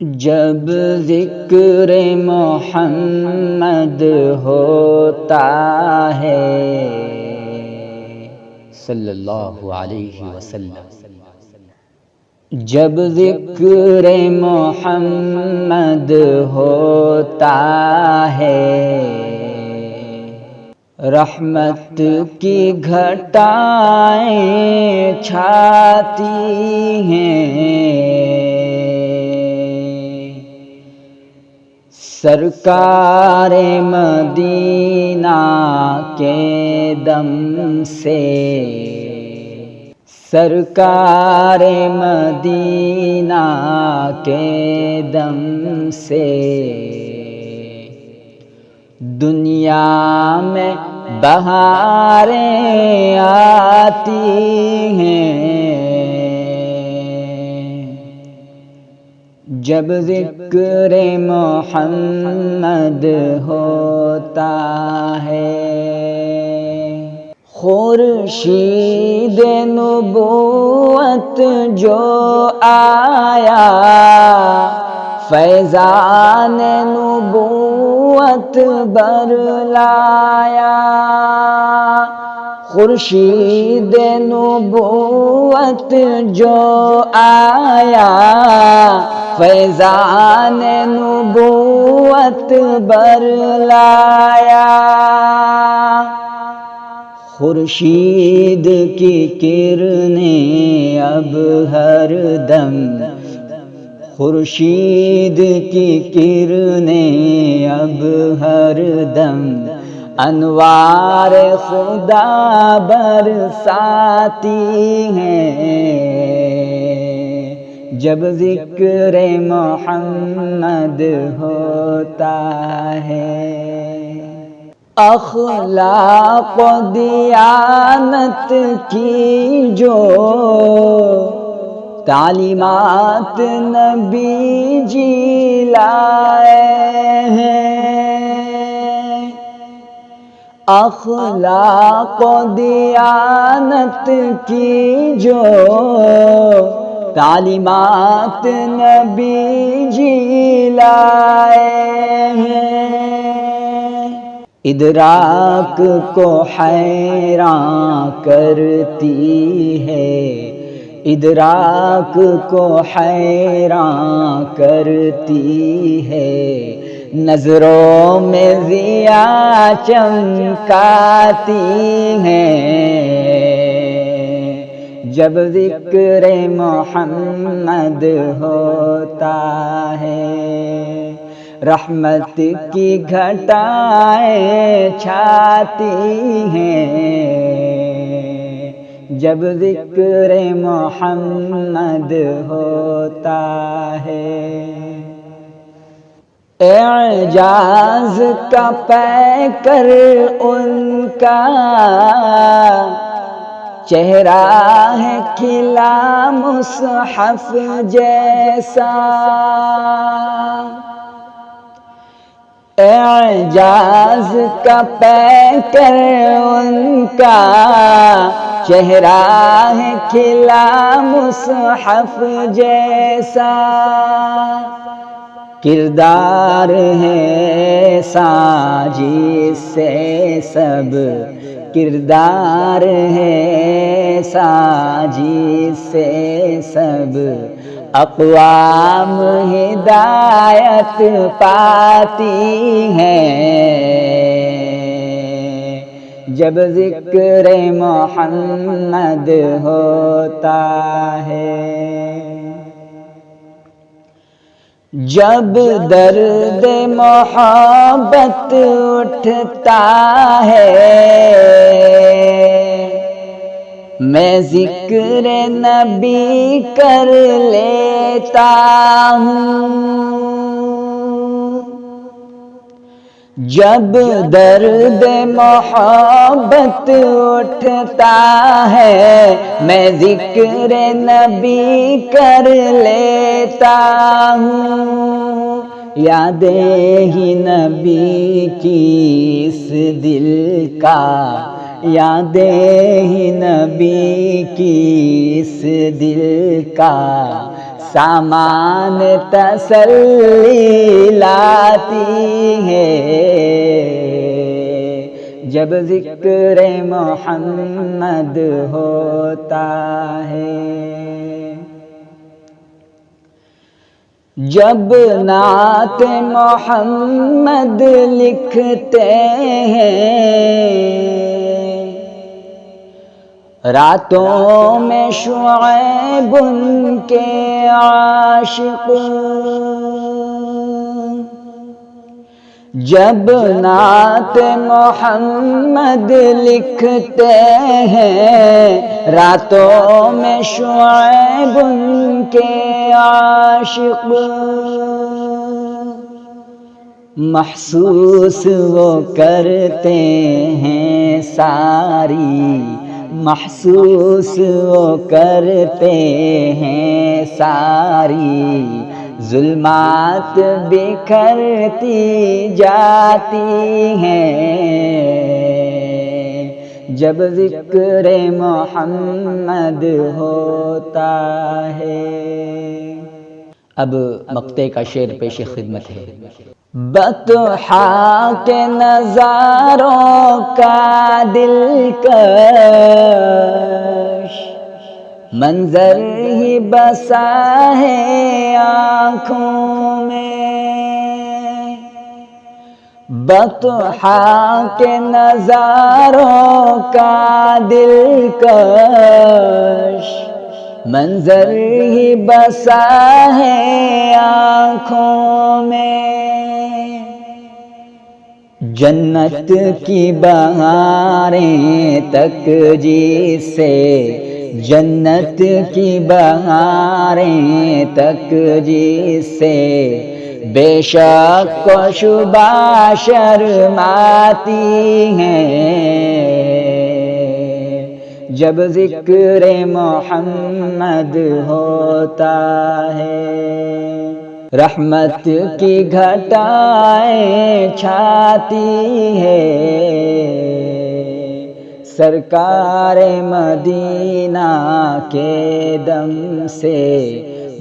جب ذکر محمد ہوتا ہے صلی اللہ علیہ وسلم، جب ذکر محمد ہوتا ہے، رحمت کی گھٹائیں چھاتی ہیں، سرکار مدینہ کے دم سے، سرکار مدینہ کے دم سے، دنیا میں بہاریں آتی ہیں، جب ذکر محمد ہوتا ہے۔ خورشید نبوت جو آیا، فیضان نبوت برلایا، خورشید نبوت جو آیا، فیضان نبوت برلایا، خورشید کی کرنیں اب ہر دم، خورشید کی کرنیں اب ہر دم، انوار خدا برساتی ہیں، جب ذکر محمد ہوتا ہے۔ اخلاق و دیانت کی جو تعلیمات نبی جی لائے ہیں، اخلاق و دیانت کی جو تعلیمات نبی جی لائے ہیں، ادراک کو حیران کرتی ہے، ادراک کو حیران کرتی ہے، نظروں میں ضیا چمکاتی ہیں، جب ذکر محمد ہوتا ہے، رحمت کی گھٹائیں چھاتی ہیں، جب ذکر محمد ہوتا ہے۔ اعجاز کا پیکر ان کا چہرہ ہے کھلا مصحف جیسا، اعجاز کا پیکر ان کا چہرہ ہے کھلا مصحف جیسا، کردار ہے ساجد سے سب، کردار ہے ساجد سے سب، اقوام ہدایت پاتی ہیں، جب ذکر محمد ہوتا ہے۔ جب درد محبت اٹھتا ہے، میں ذکر نبی کر لیتا ہوں، جب درد محبت اٹھتا ہے، میں ذکر نبی کر لیتا ہوں، یادیں ہی نبی کی اس دل کا، یادیں ہی نبی کی اس دل کا سامان تسلی لاتی ہے جب ذکر محمد ہوتا ہے۔ جب نعت محمد لکھتے ہیں راتوں میں شعیب ان کے عاشق، جب نعت محمد لکھتے ہیں راتوں میں شعیب ان کے عاشق، محسوس وہ کرتے ہیں ساری، محسوس وہ کرتے ہیں ساری، ظلمات بکھرتی جاتی ہیں جب ذکر محمد ہوتا ہے۔ اب مقطع کا شعر پیش خدمت ہے۔ بطحا کے نظاروں کا دلکش منظر ہی بسا ہے آنکھوں میں، بطحا کے نظاروں کا دلکش منظر ہی بسا ہے آنکھوں میں، جنت کی بہاریں تک جس سے، جنت کی بہاریں تک جس سے بے شک و شبہ شرماتی ہیں جب ذکر محمد ہوتا ہے۔ رحمت کی گھٹائیں چھاتی ہے سرکار مدینہ کے دم سے،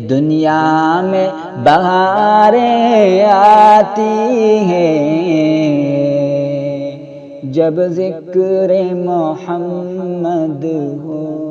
دنیا میں بہاریں آتی ہیں جب ذکر محمد ہو۔